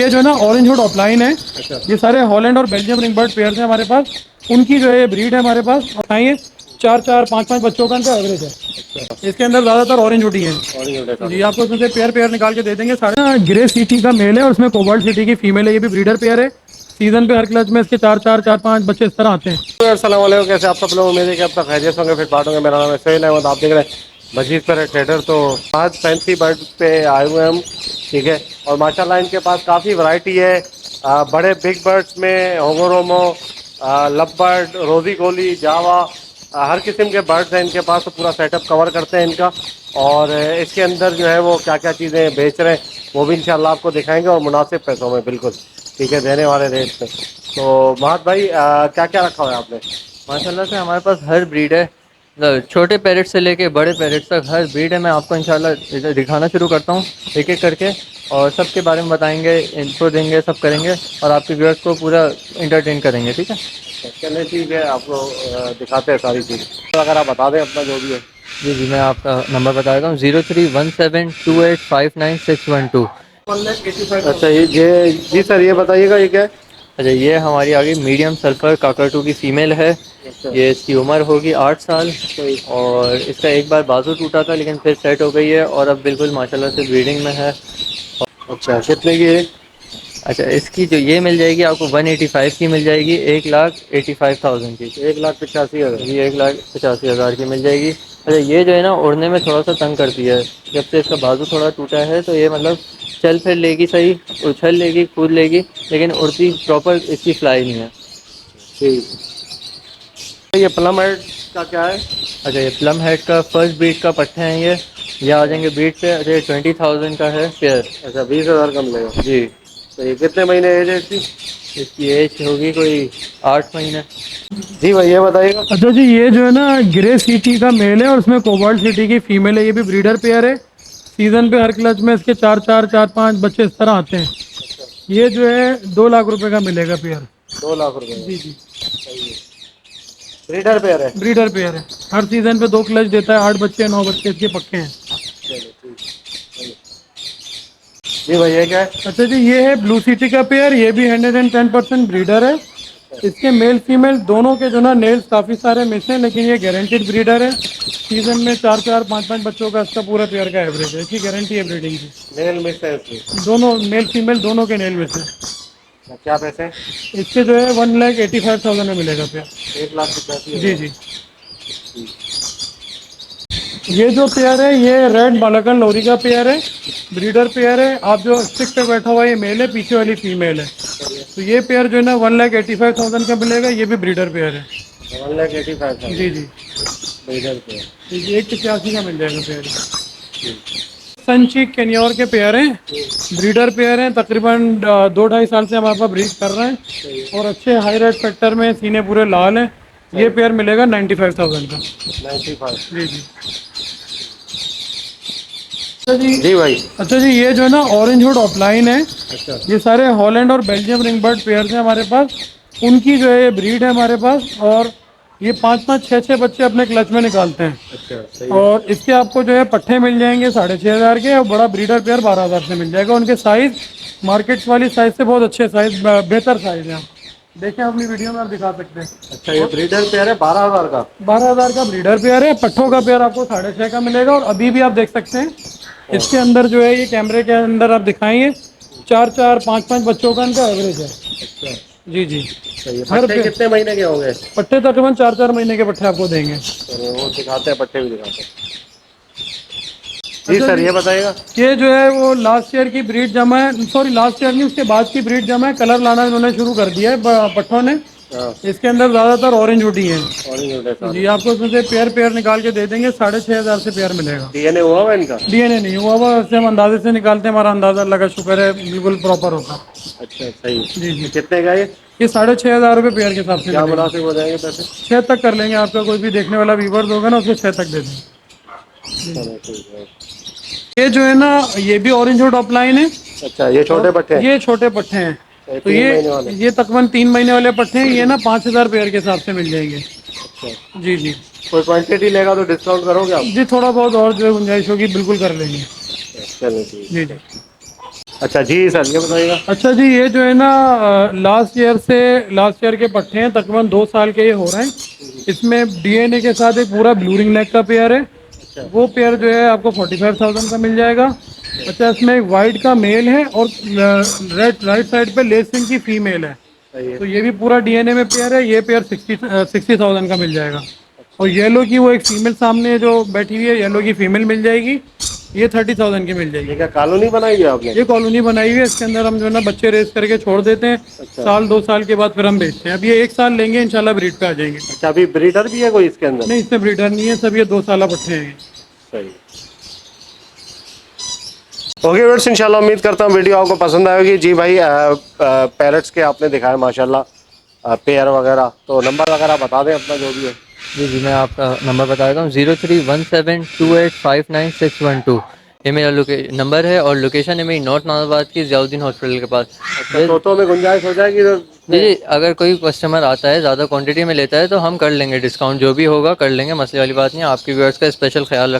ये जो है ना ऑरेंज हुड ऑफलाइन है। अच्छा। ये सारे हॉलैंड और बेल्जियम रिंग बर्ड पेयर हैं हमारे पास। उनकी जो है ब्रीड है हमारे पास। और ये 4-4, 5-5 बच्चों का इनका एवरेज है। अच्छा। इसके अंदर ज़्यादातर ऑरेंज हुड ही है। ऑरेंज होता है जी, काफी। आपको इसमें से पेयर पेयर निकाल के दे देंगे। सारे ग्रे सिटी का मेल है और उसमें कोबाल्ट सिटी की फीमेल है। ये भी ब्रीडर पेयर है। सीजन पे हर क्लच में इसके 4-4, 4-5 बच्चे इस तरह आते हैं। अस्सलाम वालेकुम, कैसे आप सब लोग? उम्मीद है कि आप सब खैरियत होंगे, फिट फाट होंगे। मेरा नाम है सोहेल अहमद, आप देख रहे हैं मजीद पर ट्रेडर। तो आज फैंसी बर्ड पे आए हुए हम, ठीक है। और माशाल्लाह इनके पास काफ़ी वैरायटी है। बड़े बिग बर्ड्स में होगोरोमो, लब बर्ड, रोजी गोली, जावा, हर किस्म के बर्ड्स हैं इनके पास। तो पूरा सेटअप कवर करते हैं इनका। और इसके अंदर जो है वो क्या क्या चीज़ें बेच रहे हैं वो भी इंशाल्लाह आपको दिखाएंगे, और मुनासिब पैसों में, बिल्कुल ठीक है, देने वाले रेट पे। तो महत भाई, क्या क्या रखा हुआ है आपने? माशाल्लाह से हमारे पास हर ब्रीड है। मतलब छोटे पैरेट से लेके बड़े पैरेट तक हर ब्रीड है। मैं आपको इंशाल्लाह इधर दिखाना शुरू करता हूँ एक एक करके, और सबके बारे में बताएंगे, इंट्रो देंगे, सब करेंगे, और आपके व्यूअर्स को पूरा इंटरटेन करेंगे, ठीक है। चलिए ठीक है, आपको दिखाते हैं सारी चीज़। तो अगर आप बता दें अपना जो भी है। जी जी, मैं आपका नंबर बता देता हूँ, 0317285961 2। अच्छा, ये जी सर, ये बताइएगा ये क्या है? अच्छा, ये हमारी आ गई मीडियम सल्फर काकरटू की फ़ीमेल है। अच्छा। ये इसकी उम्र होगी 8 साल, सही। और इसका एक बार बाजू टूटा था लेकिन फिर सेट हो गई है, और अब बिल्कुल माशाल्लाह से ब्रीडिंग में है। अच्छा, कितने की है? अच्छा, इसकी जो ये मिल जाएगी आपको 185 की मिल जाएगी, 1,85,000 की। 1,85,000। जी, 1,85,000 की मिल जाएगी। अच्छा, ये जो है ना उड़ने में थोड़ा सा तंग करती है। जब से इसका बाजू थोड़ा टूटा है तो ये मतलब चल फिर लेगी सही, उछल लेगी, कूद लेगी, लेकिन उड़ती प्रॉपर इसकी फ्लाई नहीं है। ठीक। ये प्लम हेड का क्या है? अच्छा, ये प्लम हेड का फर्स्ट ब्रीड का पट्टे हैं ये आ जाएंगे ब्रीड पे। अच्छा, ये 20,000 का है पेयर। अच्छा, 20,000 का मिलेगा। जी, तो ये कितने महीने एज है इसकी? इसकी एज होगी कोई 8 महीने। जी भाई, ये बताइएगा। अच्छा जी, ये जो है ना ग्रे सिटी का मेल है और उसमें कोबाल्ट सिटी की फीमेल है। ये भी ब्रीडर पेयर है। सीजन पे हर क्लच में इसके 4-4, 4-5 बच्चे इस तरह आते हैं। ये जो है 2 लाख रुपए का मिलेगा पेयर। 2 लाख रुपए जी का। जी, सही है। ब्रीडर पेयर है। ब्रीडर पेयर है। हर सीजन पे 2 क्लच देता है। 8 बच्चे 9 बच्चे इसके पक्के हैं। चलो ठीक। चलो। जी भाई, ये क्या है? अच्छा जी, ये है ब्लू सिटी का पेयर। ये भी 110% ब्रीडर है। इसके मेल फीमेल दोनों के जो ना नेल्स काफ़ी सारे मिस हैं, लेकिन ये गारंटीड ब्रीडर है। सीजन में 4-4, 5-5 बच्चों का इसका पूरा पेयर का एवरेज है। इसकी गारंटी है ब्रीडिंग की। मेल मिस है इसकी। दोनों मेल फीमेल दोनों के नेल मिस है। क्या पैसे? इसके जो है 1,85,000 में मिलेगा पेयर। 1,85,000। जी जी, ये जो पेयर है ये रेड मालकन लोरी का पेयर है। ब्रीडर पेयर है। आप जो स्टिक पे बैठा हुआ है ये मेल है, पीछे वाली फीमेल है। तो ये पेयर जो है ना 1,85,000 का मिलेगा। ये भी ब्रीडर पेयर है। 1,85,000। जी जी, ब्रीडर पेयर। ये 1,85 का मिल जाएगा पेयर। सनचीक केन्योर के पेयर हैं। ब्रीडर पेयर हैं। तकरीबन 2-2.5 साल से हमारे पास ब्रीड कर रहे हैं और अच्छे हाई रेट फैक्टर में, सीने पूरे लाल हैं। ये पेयर मिलेगा 95,000 का। 95। जी जी। अच्छा जी, जी भाई। अच्छा जी, ये जो है ना ऑरेंज हुड ऑफलाइन है। अच्छा। ये सारे हॉलैंड और बेल्जियम रिंग बर्ड पेयर हैं हमारे पास। उनकी जो है ये ब्रीड है हमारे पास। और ये 5-5, 6-6 बच्चे अपने क्लच में निकालते हैं। अच्छा, सही है। और इसके आपको जो है पट्टे मिल जाएंगे 6,500 के, और बड़ा ब्रीडर पेयर 12,000 से मिल जाएगा। उनके साइज़ मार्केट्स वाली साइज़ से बहुत अच्छे साइज़, बेहतर साइज़ हैं। आप देखें अपनी वीडियो में, आप दिखा सकते हैं। अच्छा, ये ब्रीडर पेयर है 12,000 का। 12,000 का ब्रीडर पेयर है। पट्ठों का पेयर आपको 6,500 का मिलेगा। और अभी भी आप देख सकते हैं इसके अंदर जो है, ये कैमरे के अंदर आप दिखाएंगे, 4-4, 5-5 बच्चों का इनका एवरेज है। अच्छा। जी जी, सही है। हर पट्टे कितने महीने के होंगे? पट्टे तकरीबन 4-4 महीने के पट्टे आपको देंगे। चलो वो दिखाते हैं, पट्टे भी दिखाते हैं। जी अच्छा सर, जी, ये बताइएगा। ये जो है वो लास्ट ईयर की ब्रीड जमा है। सॉरी, लास्ट ईयर नहीं, उसके बाद की ब्रीड जमा है। कलर लाना इन्होंने शुरू कर दिया है पट्ठों ने। हाँ। इसके अंदर ज़्यादातर ऑरेंज हुडी हैं। ऑरेंज होता है जी, सारे। आपको इसमें से पेयर पेयर निकाल के दे देंगे। 6,500 से पेयर मिलेगा। डीएनए हुआ हुआ इनका? डीएनए नहीं हुआ हुआ, वैसे हम अंदाजे से निकालते हैं। हमारा अंदाज़ा अल्लाह का शुक्र है बिल्कुल प्रॉपर होगा। अच्छा, सही है। जी जी, तो कितने का ये 6,500 रुपये पेयर के हिसाब से क्या मिलेगा। मुनासिब हो जाएंगे पैसे? 6 तक कर लेंगे। आपका कोई भी देखने वाला व्यूवर्स होगा ना, उसको 6 तक दे देंगे। चलो ठीक है। ये जो है ना, ये भी ऑरेंज हुड ऑफलाइन है। अच्छा, ये छोटे पट्टे हैं? ये छोटे पट्टे हैं। ये तो 3 महीने वाले? ये तकरीबन 3 महीने वाले पट्टे हैं। ये ना 5,000 पेयर के हिसाब से मिल जाएंगे। अच्छा। जी जी, कोई क्वांटिटी लेगा तो डिस्काउंट करोगे आप? जी थोड़ा बहुत और जो है गुंजाइश होगी बिल्कुल कर लेंगे। चलो ठीक जी है। जी। अच्छा जी सर, ये बताइएगा। अच्छा जी, ये जो है ना लास्ट ईयर के पट्टे हैं, तकरीबन 2 साल के ये हो रहे हैं। इसमें डीएनए के साथ एक पूरा ब्लूरिंग नेक का पेयर है। वो पेयर जो है आपको 45,000 का मिल जाएगा। अच्छा, इसमें एक वाइट का मेल है और राइट साइड पे लेसिंग की फीमेल है। सही है। तो ये भी पूरा डीएनए में पेयर है। ये पेयर 60,000 का मिल जाएगा। और येलो की वो एक फीमेल सामने जो बैठी हुई है, येलो की फीमेल मिल जाएगी। ये 30,000 की मिल जाएगी। ये क्या कॉलोनी बनाई है आपने? ये कॉलोनी बनाई हुई है। इसके अंदर हम जो है ना बच्चे रेस करके छोड़ देते हैं। साल 2 साल के बाद फिर हम बेचते हैं। अब ये 1 साल लेंगे, इंशाल्लाह ब्रीड पे आ जाएंगे। अच्छा, अभी ब्रीडर भी है कोई इसके अंदर? नहीं, इसमें ब्रीडर नहीं है, सब ये 2 साल पट्टे हैं। सही। ओके व्यूअर्स, इंशाल्लाह उम्मीद करता हूँ वीडियो आपको पसंद आएगी। जी भाई, पैरट्स के आपने दिखाया माशाल्लाह पेयर वगैरह, तो नंबर वगैरह बता दें अपना जो भी है। जी मैं आपका नंबर बता देता हूँ, 0317285961 ये मेरा नंबर है। और लोकेशन है मेरी नॉर्थ नाजाबाद की, ज़ियाउद्दीन हॉस्पिटल के पास। तोतों में गुंजाइश हो जाएगी तो? जी अगर कोई कस्टमर आता है, ज़्यादा क्वांटिटी में लेता है तो हम कर लेंगे डिस्काउंट, जो भी होगा कर लेंगे, मसले वाली बात नहीं है। आपके व्यूअर्स का स्पेशल ख्याल